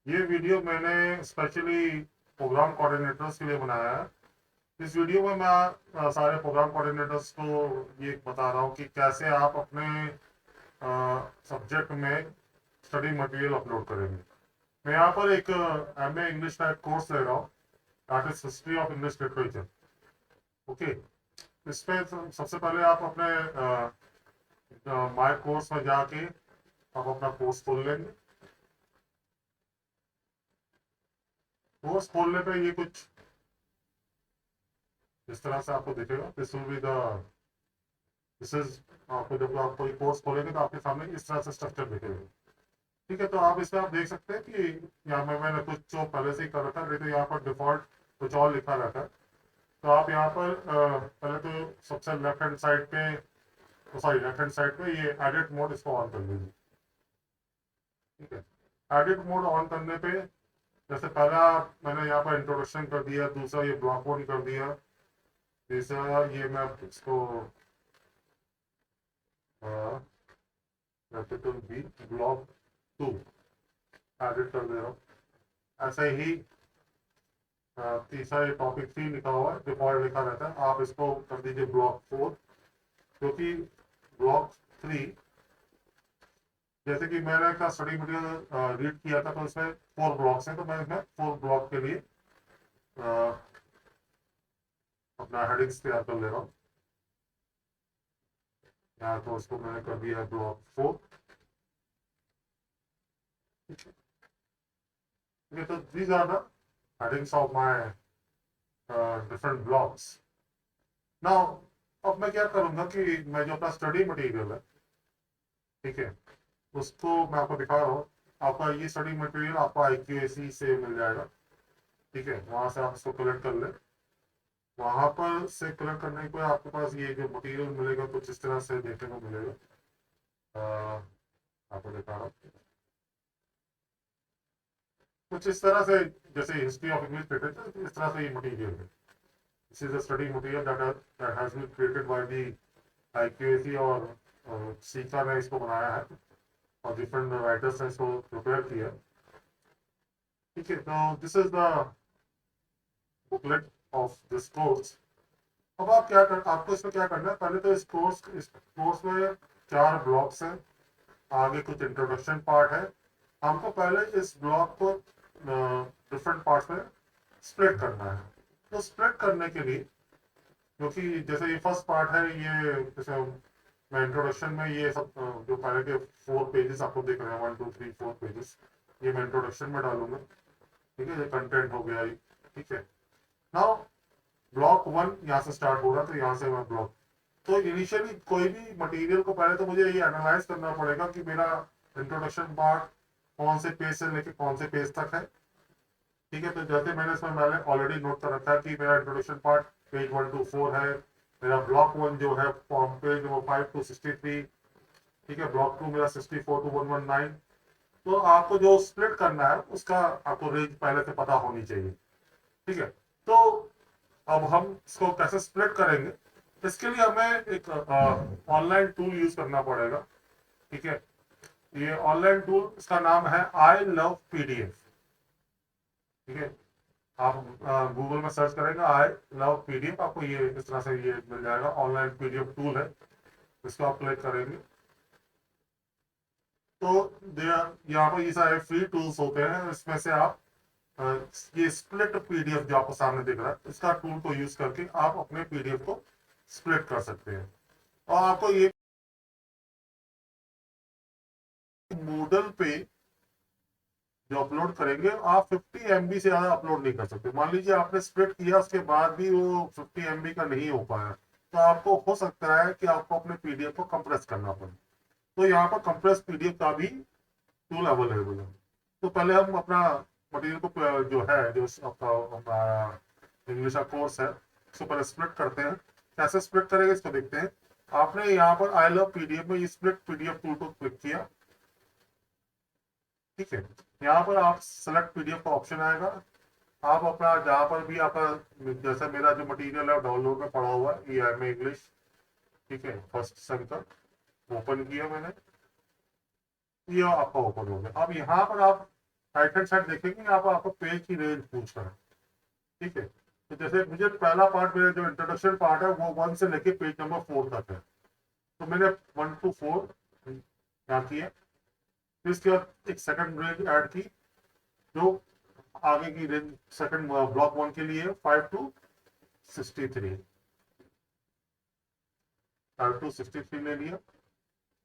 ये वीडियो मैंने specially programme coordinators के लिए बनाया है। इस वीडियो में मैं सारे प्रोग्राम कोऑर्डिनेटर्स को ये बता रहा हूँ कि कैसे आप अपने सब्जेक्ट में स्टडी मटेरियल अपलोड करेंगे। मैं यहाँ पर एक एमए इंग्लिश का एक कोर्स ले रहा हूँ, that is history of English literature. Okay, इसमें सबसे पहले आप अपने माय कोर्स में जाके आप अपना कोर्स खोल लेंगे। कोर्स खोलने पे ये कुछ इस तरह से आपको दिखेगा। This will be the this is आपको जब आप कोई कोर्स खोलेंगे तो आपके सामने इस तरह से स्ट्रक्चर दिखेगा। ठीक है, तो आप इसमें आप देख सकते हैं कि यहाँ में मैंने कुछ जो पहले से ही कर रखा है, नहीं तो यहाँ पर डिफॉल्ट कुछ और लिखा रहता है। तो आप यहाँ पर पहले तो सबसे लेफ्ट हैंड साइड पे, सॉरी लेफ्ट हैंड साइड पे ये एडिट मोड, इसको ऑन कर लीजिए। ठीक है, एडिट मोड ऑन करने पे जैसे पहला मैंने यहाँ पर इंट्रोडक्शन कर दिया, दूसरा ये ब्लॉक वन कर दिया, तीसरा ये मैं इसको capital B block to edit कर दे रहा हूँ। ऐसे ही तीसरा ये टॉपिक थ्री लिखा हुआ है, डिफॉल्ट लिखा रहता है, आप इसको कर दीजिए ब्लॉक फोर। क्योंकि ब्लॉक थ्री जैसे कि मैंने का स्टडी मटेरियल रीड किया था तो इसमें फोर ब्लॉक्स हैं, तो मैं इसमें फोर ब्लॉक के लिए अ, अपना हेडिंग्स तैयार कर ले रहा हूँ। यहाँ तो उसको मैंने कर दिया है ब्लॉक फोर। तो these are the headings of my different blocks. Now अब मैं क्या करूंगा कि मैं जो अपना स्टडी मटेरियल है, ठीक है, उसको मैं आपको दिखा रहा हूँ। आपका ये स्टडी मटेरियल आपको IQAC से मिल जाएगा। ठीक है, वहां से आप इसको कलेक्ट कर ले। वहां पर से कलेक्ट करने के बाद आपके पास ये जो मटेरियल मिलेगा कुछ इस तरह से देखने को मिलेगा। आपको दिखा रहा हूँ कुछ इस तरह से, जैसे हिस्ट्री ऑफ इंग्लिश लिटरेचर, इस तरह से ये मटेरियल है। This is a study material that has been created by the IQAC, और सीखा ने इसको बनाया है और डिफरेंट राइटर्स ने इसको प्रिपेयर किया। ठीक है, तो this is the booklet of this course. अब आप क्या कर आपको इसमें क्या करना है, पहले तो इस कोर्स में चार ब्लॉक्स हैं, आगे कुछ इंट्रोडक्शन पार्ट है। हमको पहले इस ब्लॉक को डिफरेंट पार्ट्स में स्प्लिट करना है। तो स्प्लिट करने के लिए, क्योंकि जैसे ये फर्स्ट पार्ट है, ये जैसे मैं इंट्रोडक्शन में ये सब जो पहले के फोर पेजेस आपको देख रहे हैं, one two three four pages, ये मैं इंट्रोडक्शन में डालूंगा। ठीक है, ये कंटेंट हो गया ये। ठीक है, नाउ ब्लॉक वन यहाँ से स्टार्ट हो रहा है, तो यहाँ से मैं ब्लॉक, तो इनिशियली कोई भी मटेरियल को पहले तो मुझे ये एनालाइज करना पड़ेगा कि मेरा इंट्रोडक्शन पार्ट कौन से पेज से लेके कौन से पेज तक है। ठीक है, तो जैसे मैंने इसमें मैंने ऑलरेडी नोट कर रखा है कि मेरा इंट्रोडक्शन पार्ट पेज 1 to 4 है। मेरा ब्लॉक वन जो है फॉर्म पेज वो 5 to 63। ठीक है, ब्लॉक टू मेरा 64 to 119। तो आपको जो स्प्लिट करना है उसका आपको रेंज पहले से पता होनी चाहिए। ठीक है, तो अब हम इसको कैसे स्प्लिट करेंगे, इसके लिए हमें एक ऑनलाइन टूल यूज करना पड़ेगा। ठीक है, ये ऑनलाइन टूल, इसका नाम है आई लव PDF। ठीक है, आप गूगल में सर्च करेंगे आई लव PDF, आपको ये इस तरह से ये मिल जाएगा। ऑनलाइन PDF टूल है, इसको आप क्लिक करेंगे तो यहाँ पर ये सारे फ्री टूल्स होते हैं, इसमें से आप ये स्प्लिट PDF जो आपको सामने दिख रहा है, इसका टूल को यूज करके आप अपने PDF को स्प्लिट कर सकते हैं। और आपको ये मूडल पे जो अपलोड करेंगे, आप 50 MB से ज्यादा अपलोड नहीं कर सकते। मान लीजिए आपने स्प्लिट किया, उसके बाद भी वो 50 MB का नहीं हो पाया, तो आपको हो सकता है कि आपको अपने PDF को कंप्रेस करना पड़े। तो यहाँ पर कंप्रेस PDF का भी टूल अवेलेबल है। तो पहले हम अपना मटेरियल को जो है, जो आपका इंग्लिश का कोर्स है, उसको पहले स्प्लिट करते हैं। कैसे स्प्लिट करेंगे इसको देखते हैं। आपने यहाँ पर आई लव PDF में ये स्प्लिट PDF टूल को क्लिक किया। ठीक है, यहाँ पर आप सेलेक्ट PDF का ऑप्शन आएगा। आप अपना जहाँ पर भी आपका, जैसे मेरा जो मटेरियल है डाउनलोड में पड़ा हुआ है, ये एमए इंग्लिश, ठीक है, फर्स्ट सेम तक ओपन किया मैंने, ये आपका ओपन हो गया। अब यहाँ पर आप राइट हैंड साइड देखेंगे यहाँ पर आपको पेज की रेंज पूछ रहा है, ठीक है। तो जैसे मुझे पहला पार्ट, मेरा जो इंट्रोडक्शन पार्ट है वो 1 से लेके पेज नंबर 4 तक है, तो मैंने 1 to 4 यहाँ किया। फिर इसके बाद एक सेकंड रेंज ऐड की, जो आगे की रेंज सेकंड ब्लॉक 1 के लिए 5 to 63, 5 to 63 ले लिया।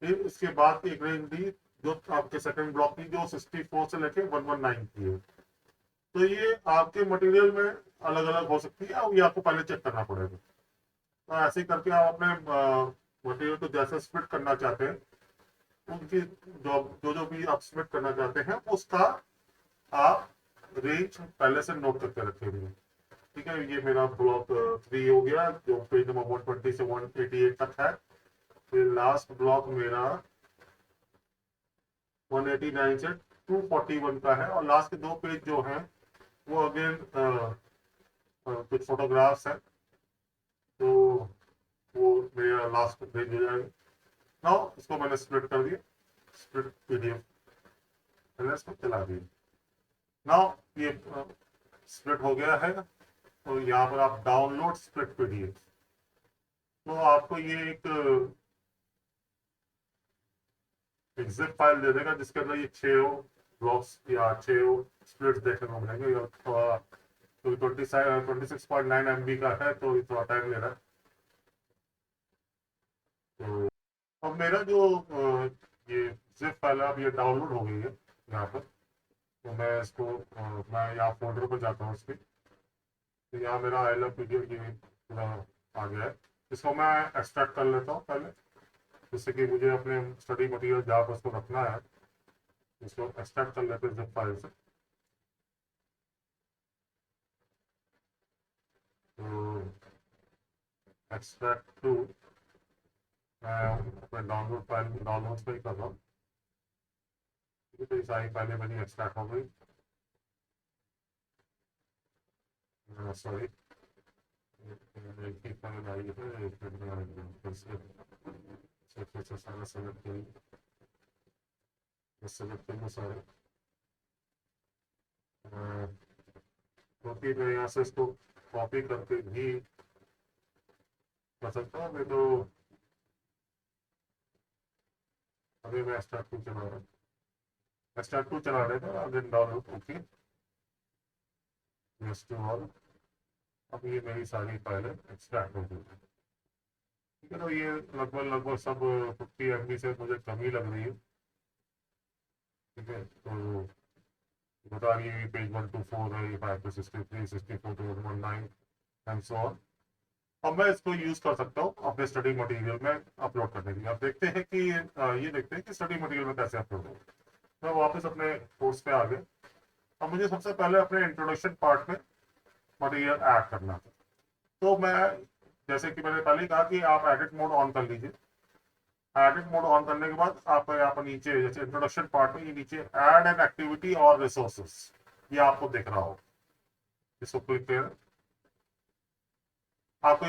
फिर इसके बाद एक रेंज दी जो आपके सेकंड ब्लॉक की, जो 64 से लेके 119 की है। तो ये आपके मटेरियल में अलग अलग हो सकती है, और ये आपको पहले चेक करना पड़ेगा। तो ऐसे ही करके आप अपने मटेरियल को जैसे स्प्लिट करना चाहते हैं, उनकी जो भी आप स्प्लिट करना चाहते हैं उसका आप रेंज पहले से नोट करके रखेंगे, ठीक है। ये मेरा ब्लॉक 3 हो गया, जो पेज नंबर 120 से 188 तक है। फिर लास्ट ब्लॉक मेरा 189 से 241 का है, और लास्ट के 2 पेज जो हैं वो अगेन कुछ फोटोग्राफ्स हैं, तो वो मेरा लास्ट पेज हो जाएगा। नाउ इसको मैंने स्प्लिट कर दिया, स्प्लिट पीडीएफ मैंने इसको चला दिया। नाउ ये स्प्लिट हो गया है, तो यहाँ पर आप डाउनलोड स्प्लिट पीडीएफ, तो आपको ये एक जिप फाइल दे देगा जिसके अंदर ये 6 ब्लॉक्स या 6 स्प्लिट्स देखने को मिलेंगे। थोड़ा तो 26.9 MB का है, तो ये थोड़ा टाइम ले रहा है। तो अब मेरा जो ये जिप फाइल है, अब ये डाउनलोड हो गई है यहाँ पर। तो मैं इसको मैं यहाँ फोल्डर पर जाता हूँ इसके, तो यहाँ मेरा आई लव पीडीएफ ये पूरा आ गया है। इसको मैं एक्सट्रैक्ट कर लेता हूँ पहले, जिससे कि मुझे अपने स्टडी मटेरियल जहाँ पर उसको रखना है, इसको एक्सट्रैक्ट कर लेते हैं जिप फाइल से। तो एक्सट्रैक्ट टू, मैं अपने डाउनलोड फाइल डाउनलोड पर ही कर रहा हूँ, तो ये सारी फाइलें मेरी एक्सट्रैक्ट हो गई। सॉरी, एक ही फाइल आई है, फिर से सारा सेलेक्ट करिए, सेलेक्ट करना सारे, क्योंकि मैं यहाँ से इसको कॉपी करके भी कर सकता हूँ, मैं तो अभी मैं स्टार्ट टू चला रहा हूँ, स्टार्ट टू चला रहे थे again download, okay yes to all. अब ये मेरी सारी फाइलें एक्सट्रैक्ट हो गई है, ठीक है। तो ये लगभग सब 50 MB से मुझे कम ही लग रही है, ठीक है। तो बता रही है पेज 124 है, 5 to 63, 64 to 119 and so on. अब मैं इसको यूज कर सकता हूँ अपने स्टडी मटेरियल में अपलोड करने के लिए। अब देखते हैं कि ये देखते हैं कि स्टडी मटेरियल में कैसे अपलोड हो। मैं वापस अपने कोर्स पे आ गए। अब मुझे सबसे पहले अपने इंट्रोडक्शन पार्ट में मटेरियल ऐड करना है। तो मैं, जैसे कि मैंने पहले कहा कि आप एडिट मोड ऑन कर लीजिए। एडिट मोड ऑन करने के बाद आप यहाँ पर नीचे, जैसे इंट्रोडक्शन पार्ट में, ये नीचे ऐड एन एक्टिविटी और रिसोर्सेस, ये आपको दिख रहा हो, इसको क्लिक करें। आपको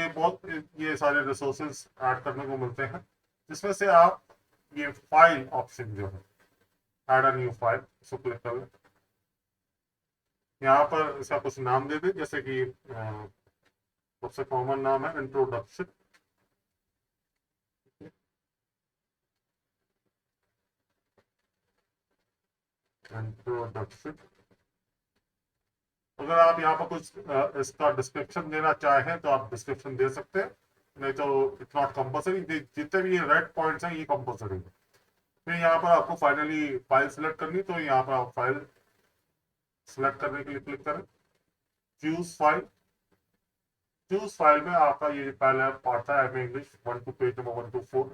ये सारे रिसोर्सेज ऐड करने को मिलते हैं, जिसमें से आप ये फाइल ऑप्शन जो है, ऐड अ न्यू फाइल, इसको क्लिक कर लें। यहाँ पर इसका कुछ नाम दे दें, जैसे कि सबसे कॉमन नाम है इंट्रोडक्शन। इंट्रोडक्शन। अगर आप यहाँ पर कुछ इसका डिस्क्रिप्शन देना चाहें तो आप डिस्क्रिप्शन दे सकते हैं, नहीं तो इट्स नॉट कंपल्सरी। जितने भी ये रेड पॉइंट्स हैं ये कंपल्सरी है। फिर यहाँ पर आपको फाइनली फाइल सिलेक्ट करनी, तो यहाँ पर आप फाइल सिलेक्ट करने के लिए क्लिक करें, चूज फाइल। चूज फाइल में आपका ये पहला पार्ट था M English 1 to page number 124,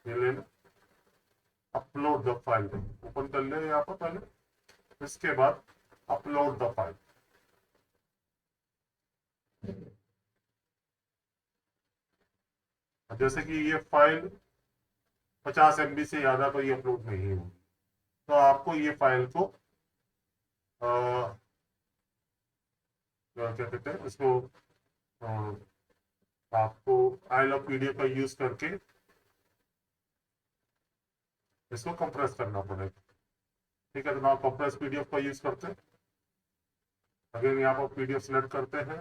ये ले लें। अपलोड द फाइल ओपन कर ले यहाँ पर पहले, इसके बाद अपलोड द फाइल। जैसे कि ये फाइल 50 MB से ज्यादा तो ये अपलोड नहीं होगी, तो आपको ये फाइल को क्या कहते हैं इसको, आपको आई लव पीडीएफ का यूज करके इसको कंप्रेस करना पड़ेगा, ठीक है, तो नाउ कंप्रेस पीडीएफ का यूज करते हैं। अगेन यहाँ पर पीडीएफ सिलेक्ट करते हैं,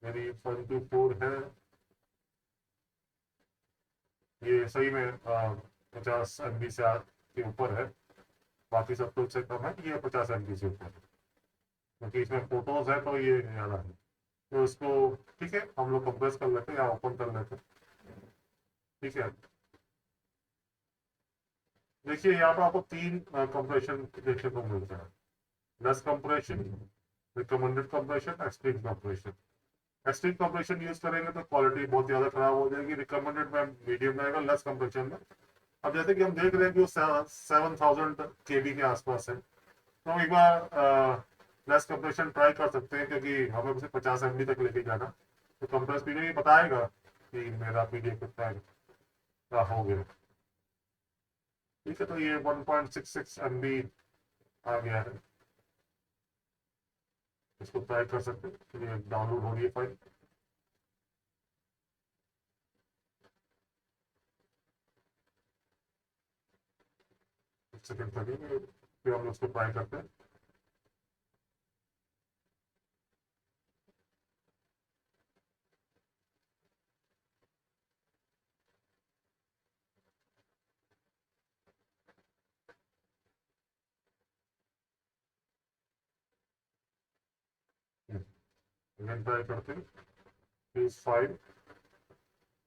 मेरी 74 है, ये सही में 50 MB से के ऊपर है, बाकी सब कुछ से कम है, ये 50 MB से ऊपर है, क्योंकि इसमें फोटोज है तो ये ज़्यादा है। तो इसको ठीक है, हम लोग कंप्रेस कर लेते हैं या ओपन कर लेते हैं। ठीक है, देखिए यहाँ पर आपको 3 कंप्रेशन देखने को मिलता है, less compression, recommended compression, extreme compression. Extreme compression use करेंगे तो क्वालिटी बहुत ज्यादा खराब हो जाएगी, रिकमेंडेड में मीडियम रहेगा, लेस कंप्रेशन में। अब जैसे कि हम देख रहे हैं कि वो 7000 KB के आसपास है, तो हम एक बार लेस कंप्रेशन ट्राई कर सकते हैं, क्योंकि हमें उसे 50 MB तक लेके जाना। तो कंप्रेस पीडीएफ बताएगा कि मेरा पीडीएफ कितना का हो गया। ठीक है, तो ये 1.66 MB आ गया है, इसको ट्राई कर सकते हैं। तो ये डाउनलोड हो रही है फाइल, सेकंड लगेंगे, फिर हम उसको ट्राई करते हैं। अगेन ट्राई करते हैं, प्लीज फाइल,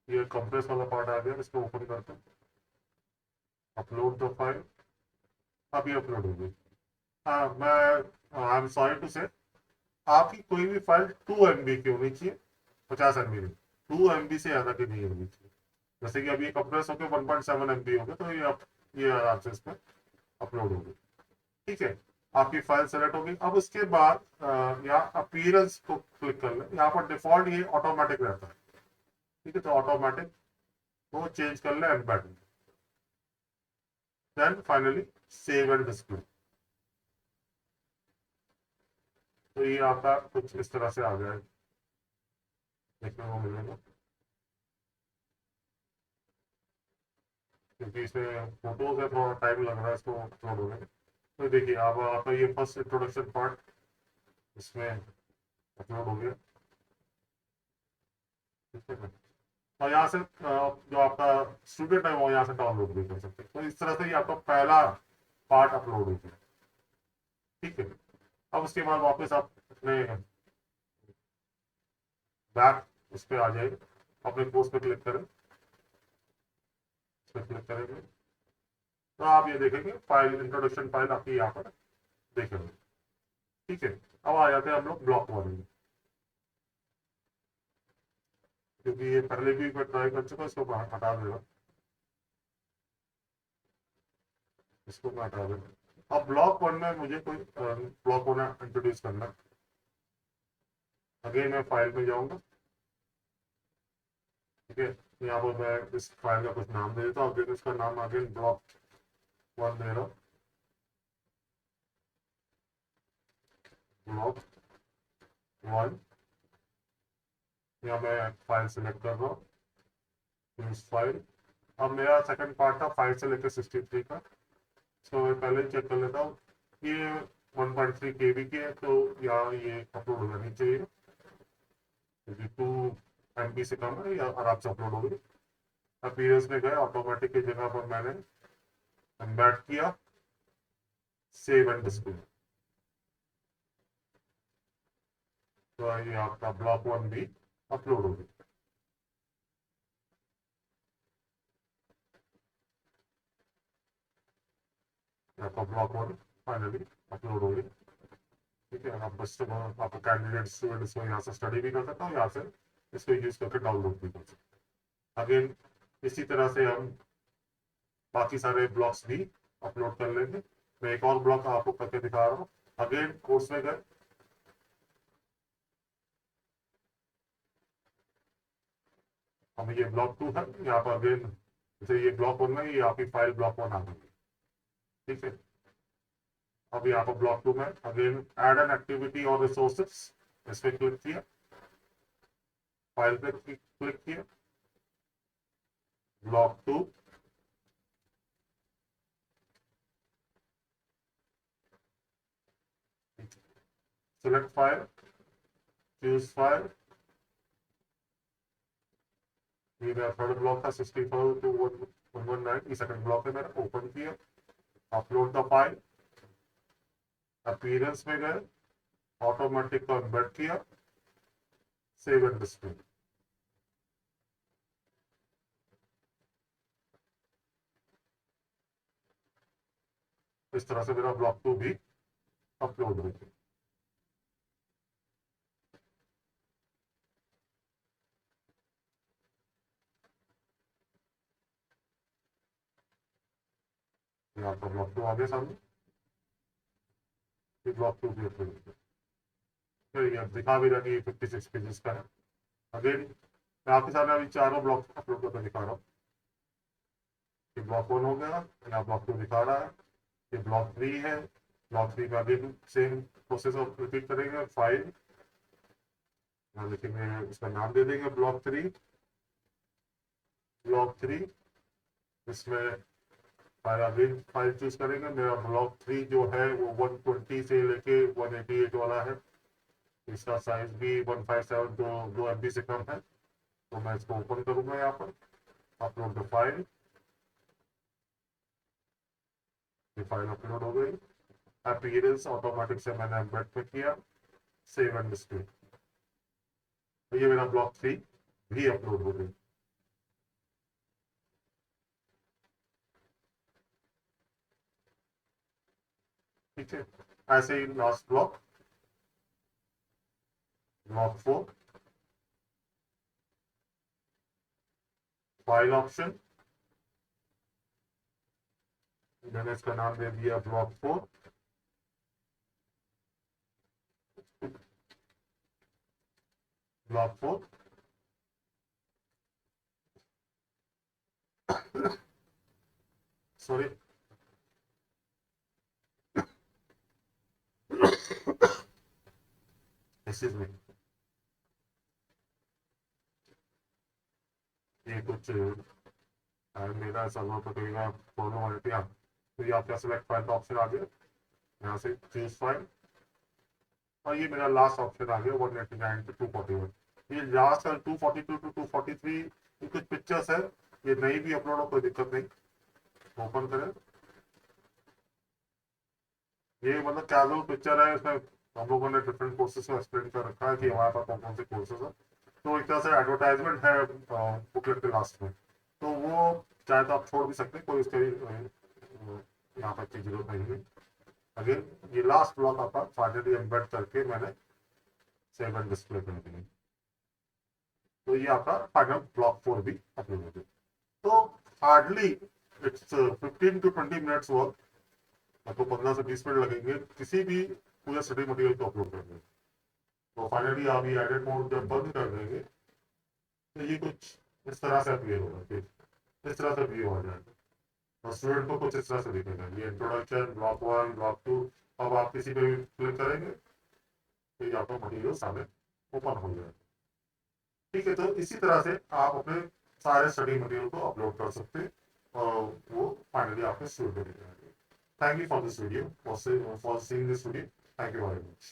ये कंप्रेस वाला पार्ट आ गया, इसको ओपन करते हैं, अपलोड द फाइल, अभी अपलोड होगी। हाँ, मैं आई एम सॉरी टू से, आपकी कोई भी फाइल 2 MB की होनी चाहिए, 50 MB नहीं, 2 MB से ज्यादा की नहीं होनी चाहिए। जैसे कि अभी ये कंप्रेस होकर 1.7 MB हो गया, तो ये आप ये आराम से इसमें अपलोड होगी। ठीक है, आपकी फाइल सेलेक्ट होगी। अब उसके बाद यहाँ अपीयरेंस को क्लिक कर लें, यहाँ पर डिफॉल्ट ये ऑटोमेटिक रहता है। ठीक है, तो ऑटोमेटिक वो चेंज कर ले एम्बेड में, then finally save and display. तो ये आपका कुछ इस तरह से आ गया है, देखने को मिलेगा, क्योंकि इसमें फोटोज है, थोड़ा टाइम लग रहा है इसको अपलोड होने में। तो देखिए अब आपका ये फर्स्ट इंट्रोडक्शन पार्ट इसमें अपलोड हो गया। ठीक है ना, और यहाँ से जो आपका स्टूडेंट है वो यहाँ से डाउनलोड भी कर सकते हैं। तो इस तरह से ये आपका पहला पार्ट अपलोड हो गया। ठीक है, अब उसके बाद वापस आप अपने बैक उस पर आ जाएंगे, अपने कोर्स पे क्लिक करें, उस पर क्लिक करेंगे तो आप ये देखेंगे फाइल, इंट्रोडक्शन फाइल आपकी यहाँ पर देखेंगे। ठीक है, अब आ जाते हैं हम लोग ब्लॉक 1 में, क्योंकि ये पहले भी मैं ट्राई कर चुका, इसको हटा देगा, इसको मैं हटा देगा। अब ब्लॉक 1 में मुझे कोई ब्लॉक 1 इंट्रोड्यूस करना। अगेन मैं फाइल में जाऊंगा। ठीक है, यहाँ पर मैं इस फाइल का कुछ नाम दे देता हूँ, अगेन इसका नाम अगेन ब्लॉक 1 दे रहा हूँ, ब्लॉक 1। यहाँ मैं फाइल सेलेक्ट कर रहा हूँ, इस फाइल। अब मेरा सेकंड पार्ट था 5 से लेकर 63 का, तो मैं पहले चेक कर लेता हूँ। ये 1.3 KB की है, तो यहाँ ये अपलोड हो जानी चाहिए, क्योंकि 2 MB से कम है, या आराम से अपलोड हो गई। अपीयरेंस में गए, ऑटोमेटिक की जगह पर मैंने एम्बेड किया, सेव एंड डिस्प्ले। तो ये आपका ब्लॉक 1 भी अपलोड हो गया। आपका ब्लॉक 1 फाइनली अपलोड हो गया। ठीक है, आप बस आपका कैंडिडेट स्टूडेंट इसको यहाँ से स्टडी भी कर सकता हूँ, यहाँ से इसको यूज करके डाउनलोड भी कर सकते हैं। अगेन इसी तरह से हम बाकी सारे ब्लॉक्स भी अपलोड कर लेंगे। मैं एक और ब्लॉक आपको करके दिखा रहा हूँ। अगेन कोर्स में गए, हम ये ब्लॉक 2 है, यहाँ पर अगेन जैसे ये ब्लॉक 1 में, ये आपकी फाइल ब्लॉक 1 आ गई। ठीक है, अब यहाँ पर ब्लॉक 2 में अगेन एड एन एक्टिविटी और रिसोर्सेस, इस पर क्लिक किया, फाइल पे क्लिक किया, block 2, select file, choose file. ये मेरा थर्ड ब्लॉक था 64 to 119, ये सेकंड ब्लॉक है मेरा, ओपन किया, अपलोड द फाइल, अपीयरेंस में गए, ऑटोमेटिक को एम्बेड किया, सेव एंड डिस्प्ले। इस तरह से मेरा ब्लॉक 2 भी अपलोड हो गया। यहाँ पर ब्लॉक 2 आ गया सामने, ये ब्लॉक 2 भी अपलोड हो गया। फिर ये दिखा भी रहा कि 56 पेजेस का है। अगेन मैं आपके सामने अभी चारों ब्लॉक अपलोड करके दिखा रहा हूँ। ये ब्लॉक 1 हो गया, यहाँ ब्लॉक 2 दिखा रहा है, ये ब्लॉक 3 है, ब्लॉक 3 का अगेन सेम प्रोसेस रिपीट करेंगे। फाइल यहाँ लिखेंगे, इसका नाम दे देंगे ब्लॉक 3, ब्लॉक 3, इसमें फाइल अगेन फाइल चूज करेंगे। मेरा ब्लॉक 3 जो है वो 120 से लेके 188 वाला है, इसका साइज भी 157 दो MB से कम है। तो मैं इसको ओपन करूंगा यहाँ पर, अपलोड द फाइल, ये फाइल अपलोड हो गई। अपीयरेंस ऑटोमेटिक से मैंने एम्बेड पे किया, सेव एंड डिस्प्ले। तो ये मेरा ब्लॉक 3 भी अपलोड हो गई। ठीक है, ऐसे ही last block, block 4, file option, मैंने इसका नाम दे दिया block 4, block 4, sorry excuse me, ये कुछ मेरा सर्वर पर कोई प्रॉब्लम आ रही थी। तो ये आपका सिलेक्ट फाइल का ऑप्शन आ गया, यहाँ से चूज फाइल, और ये मेरा लास्ट ऑप्शन आ गया 189 to 241। ये लास्ट 242 to 243 ये कुछ पिक्चर्स है, ये नहीं भी अपलोड हो कोई दिक्कत नहीं। ओपन करें, ये मतलब कैजुअल पिक्चर है, इसमें हम लोगों ने डिफरेंट कोर्सेज को एक्सप्लेन कर रखा है कि हमारे पास कौन कौन से कोर्सेज है। तो एक तरह से एडवर्टाइजमेंट है बुकलेट के लास्ट में, तो वो चाहे तो आप छोड़ भी सकते हैं, कोई उसके यहाँ पर की जरूरत नहीं है। अगेन ये लास्ट ब्लॉक आपका फाइनली एम्बेड करके मैंने सेव एंड डिस्प्ले कर दिया। तो ये आपका फाइनल ब्लॉक 4 भी अपलोड हो गया। तो hardly it's 15 to 20 minutes work, आपको 15 से 20 मिनट लगेंगे किसी भी पूरे स्टडी मटेरियल को अपलोड करने में। तो फाइनली आप ये एडिट मोड जब बंद कर देंगे तो ये कुछ इस तरह से अपीयर होगा, इस तरह से व्यू आ जाएगा, और स्टूडेंट को कुछ इस तरह से दिखेगा। ये इंट्रोडक्शन, ब्लॉक 1, ब्लॉक 2, अब आप किसी पे भी क्लिक करेंगे तो ये आपका मटेरियल सामने ओपन हो जाएगा। ठीक है, तो इसी तरह से आप अपने सारे स्टडी मटेरियल को अपलोड कर सकते हैं और वो फाइनली आपके स्टूडेंट को मिल जाएंगे। Thank you for this video, for seeing this video. Thank you very much.